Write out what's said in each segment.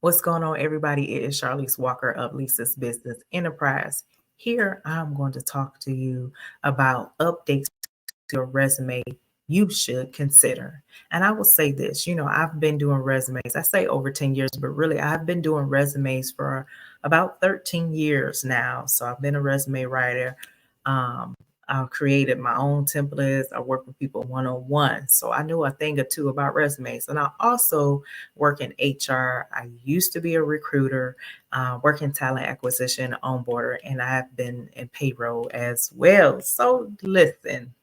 What's going on, everybody? It is Charlize Walker of Lisa's Business Enterprise. Here, I'm going to talk to you about updates to your resume you should consider. And I will say this, I've been doing resumes, I say over 10 years, but really I've been doing resumes for about 13 years now. So I've been a resume writer. Um, I've created my own templates. I work with people one on one. So I knew a thing or two about resumes. And I also work in HR. I used to be a recruiter, work in talent acquisition, onboarder, and I have been in payroll as well. So listen,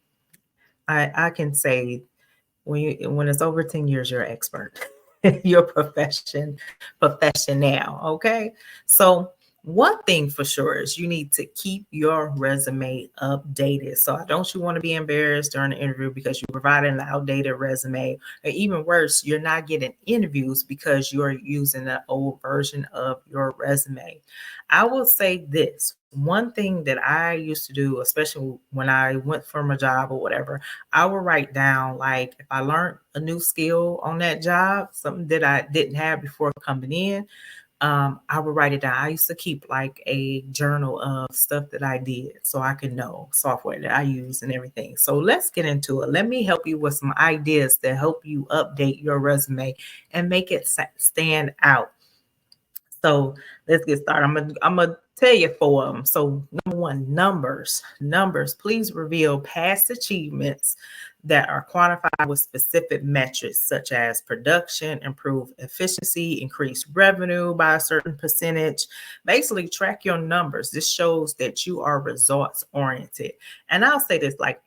I can say when it's over 10 years, you're an expert. Your profession now. Okay. So one thing for sure is you need to keep your resume updated. So I don't you want to be embarrassed during the interview because you provided an outdated resume, or even worse, you're not getting interviews because you're using the old version of your resume. I will say this. One thing that I used to do, especially when I went from a job or whatever, I would write down, like, if I learned a new skill on that job, something that I didn't have before coming in, I would write it down. I used to keep like a journal of stuff that I did so I could know software that I use and everything. So let's get into it. Let me help you with some ideas to help you update your resume and make it stand out. So let's get started. I'm gonna tell you four of them. So number one, numbers. Numbers. Please reveal past achievements that are quantified with specific metrics such as production, improve efficiency, increase revenue by a certain percentage. Basically, track your numbers. This shows that you are results oriented. And I'll say this: like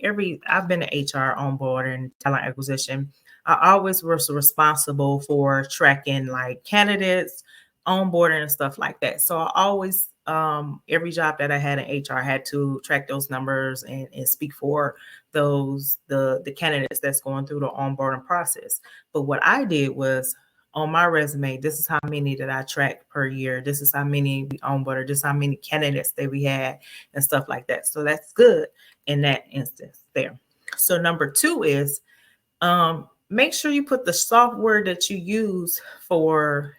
I've been an HR on board and talent acquisition. I always was responsible for tracking like candidates, onboarding and stuff like that. So I always, every job that I had in HR had to track those numbers and speak for the candidates that's going through the onboarding process. But what I did was on my resume, this is how many that I tracked per year. This is how many we onboarded. This is how many candidates that we had and stuff like that. So that's good in that instance there. So number two is make sure you put the software that you use for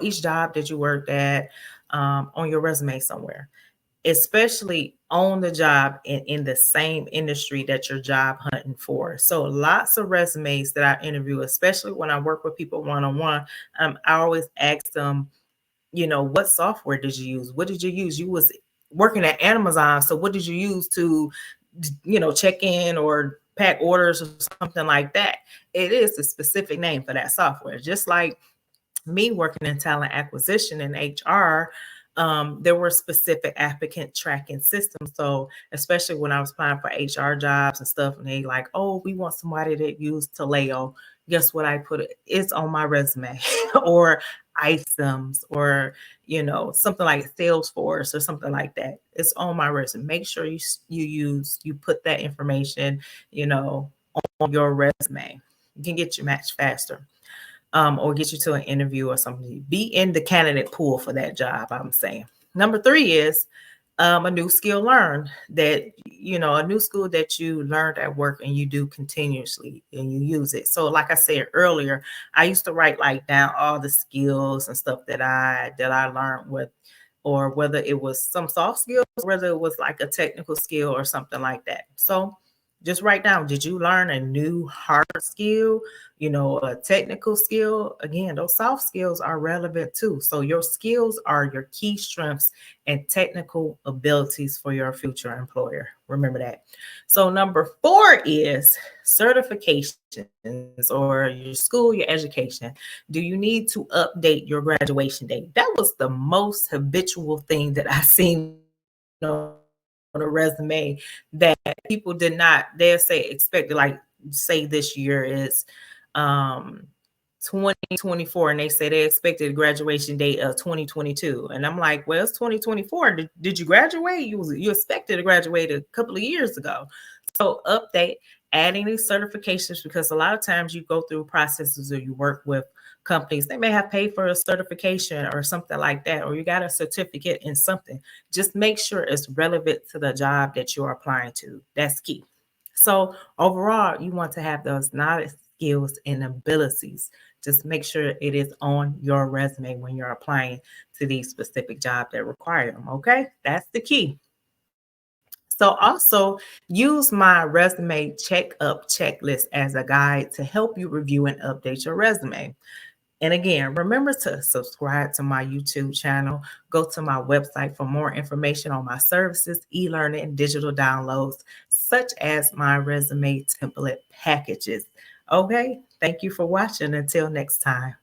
each job that you worked at on your resume somewhere, especially on the job in the same industry that you're job hunting for. So lots of resumes that I interview, especially when I work with people one-on-one, I always ask them, what software did you use? What did you use? You was working at Amazon, so what did you use to check in or pack orders or something like that? It is a specific name for that software. Just like me working in talent acquisition and HR, there were specific applicant tracking systems. So especially when I was applying for HR jobs and stuff, and they like, oh, we want somebody that used Taleo. Guess what? I put it's on my resume, or iSIMS, or something like Salesforce or something like that. It's on my resume. Make sure you put that information, on your resume. You can get you matched faster, or get you to an interview or something. Be in the candidate pool for that job, I'm saying. Number three is a new skill learned, that, a new skill that you learned at work and you do continuously and you use it. So like I said earlier, I used to write like down all the skills and stuff that I learned with, or whether it was some soft skills, whether it was like a technical skill or something like that. So just write down, did you learn a new hard skill, a technical skill? Again, those soft skills are relevant too. So your skills are your key strengths and technical abilities for your future employer. Remember that. So number four is certifications, or your school, your education. Do you need to update your graduation date? That was the most habitual thing that I seen on a resume, that people did not, they'll say expected, like say this year is um 2024, and they say they expected a graduation date of 2022, and I'm like, well, it's 2024. Did you graduate? You expected to graduate a couple of years ago. So update, adding these certifications, because a lot of times you go through processes or you work with companies, they may have paid for a certification or something like that, or you got a certificate in something. Just make sure it's relevant to the job that you're applying to. That's key. So overall, you want to have those knowledge, skills, and abilities Just make sure it is on your resume when you're applying to these specific jobs that require them. Okay, that's the key. So also use my resume checkup checklist as a guide to help you review and update your resume. And again, remember to subscribe to my YouTube channel. Go to my website for more information on my services, e-learning, and digital downloads, such as my resume template packages. Okay, thank you for watching. Until next time.